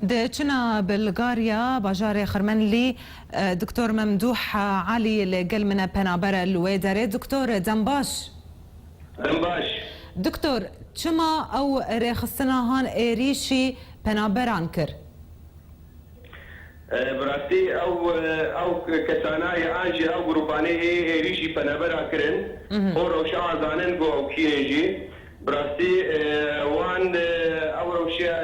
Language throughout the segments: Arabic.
دچنا بلغاريا باجار خرمنلي دكتور ممدوح علي لقل من بنابر الويدري دكتور دنباش دكتور چما او رخصنا هان ريشي بنابر انكر براسي او كساناي انجي او جروباني ريشي بنابر انكرن او روشا زانن جو كينجي براسي وان او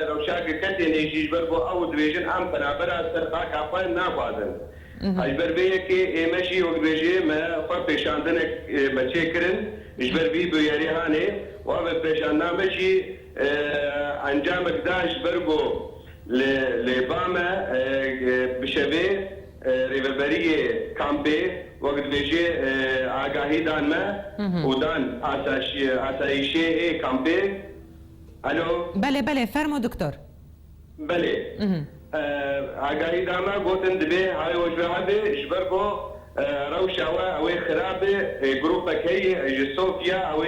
روشا كتن يجي برغو او ديفيجن ام بنابر سرقا كافا نافازن اجبر بيه كي ماشي وبيجي ما فبيشاندنك بتشكرن اجبر بيه بياري هاني وابا بيشاندنا ماشي انجام قداش برغو لباما بشبه ريفبريه كامبي وقت بيجي آگاهی دان ما ودان آسایشی كامبي. الو بله فرمو دكتور. بله آگاهی دان ما قوتن دبي هاي وجبه جبركو روشا او خرابه جروبك هي صوفيا او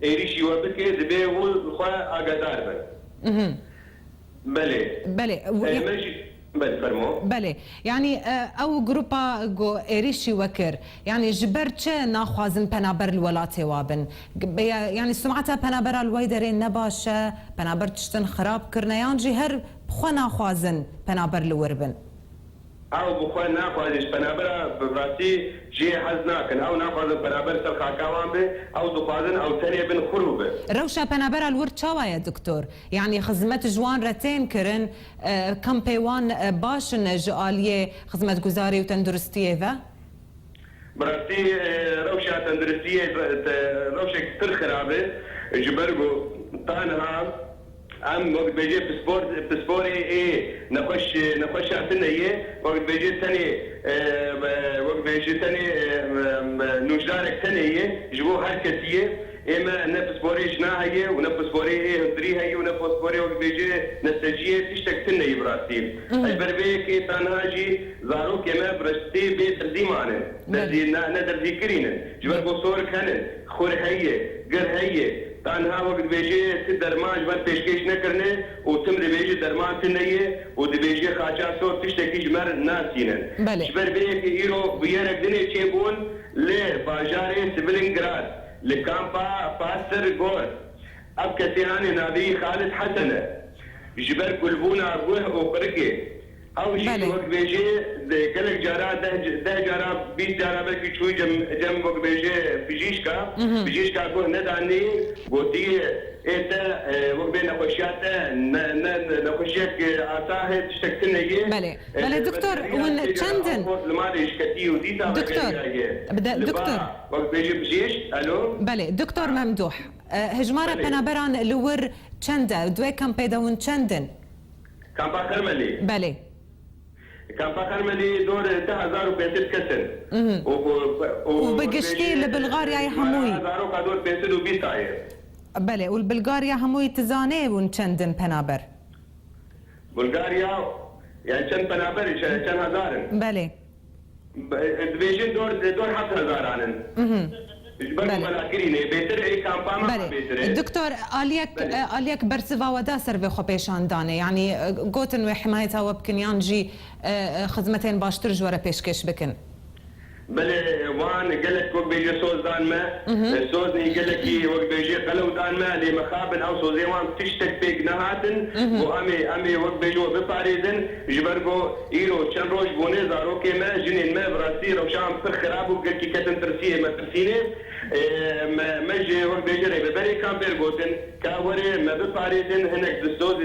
ايريشي وبكي دبي والخوا آگادار بن. بله بله فرمو. بله يعني او جروبا جو إيريشي وكر يعني جبرتش ناخوازن بنابر الولات وابن يعني سمعتها بنابر الويدرين نباشة بنابر تشتن خراب كرنيان جهر بخوا ناخوازن بنابر الوربن او بخوا ناخوازن بنابر براسي جي حزناكن او ناخوازن بنابر سرخا كاوان به او دخوازن او تانية بن خروبه روشا بنابر الورد شاوا يا دكتور يعني خزمت جوان رتين كرن كامبيوان باشن جاليه خزمت گزاري وتندرستيه ذا براسي روشا تندرستيه روشا كتر خرابه جبرغو طانها ام وقت بيجي بسبوري نخش عتنيه وقت بيجي ثاني نوجدارك ثانيه جبو حركتيه اما نفسبوري جناهيه ونفسبوري هندريهيه ونفسبوري وقت بيجي نسجيه تشتك ثانيه براسي البربيكي تنهاجي زارو كما برستي بيت الديمانه ندر ذكرين جبر صور كانن خور هيه قر هيه تنها وقت بيجي درمان جبر پیشکش نکرنه و تم بيجي درمان تنيه و بيجي خاچا صور تشتكي جمر ناسينن جبر بيك ايرو بيرك دني تشيبون لباجاري سبلنغراد لكامبا فاسر جور اب كتياني نبي خالد حسنه جبر قلبونا ابوه وقرقه او شيء وقت بيجي كلك جارا ده جارا 20 جارا بلكي شوي جم وقت بيجي بيجيشكا كو نداني قوتي ايتا وقت بين نخشياته نخشيك عصاه تشتكتنا ايه بله دكتور وين تشندن دكتور وقت بيجي بيجيش الو بله دكتور ممدوح هجمارة بنابران لور تشندا دوي كامبيدا وين تشندن كامبا خرملي بله كامبا خرملي دور 1500 كسر وبقشتي لبلغاريا يا حموي 1000 دور 520 بله والبلغاريا حموي تزاني ونشندن بنابر بلغاريا يعني كان بنابر كان هزار بله دبيجين دور حتى هزار عنن دكتور آليك برسفا ودا سرفي خو بيشان دانه يعني قوتن وحمايتها وبكنيان جي خدمتين باشتر جوره بيشكش بكن بله وان قالك وقت بيجي صوز دان ما صوزني قالك وقت بيجي قلو دان ما لمخابن او صوزي وان تشتك بيك نهاتن وامي وقت بيجو بفاريزن جبرغو ايرو چن روش بونه زارو كي ما جنين ما براسي روشام پر خراب وقال كي كتن ترسيه ما ترسينه مجي وقت بيجي ببري كامبر قوتن كاوري ما بفاريزن هناك دستوز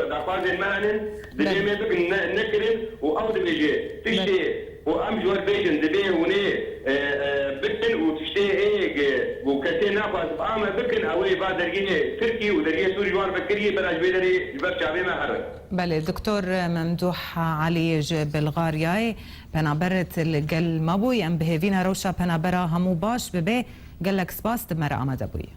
دافارزن مانن دلي ما بك نكرن واود بيجي تشتي وام جوار بيجن دبي وني بكن وتشتي وكتي نافذ اما بكن اوي بعد درجه تركي ودرجه سوري جوار بكري بلاش بيدري جبر شعبي ما حرك بله دكتور ممدوح علي بلغارياي بنابرت القل مابوي ام بهيفينا روشا بنابرا همو باش ببي قال لك سباس دمر امد ابوي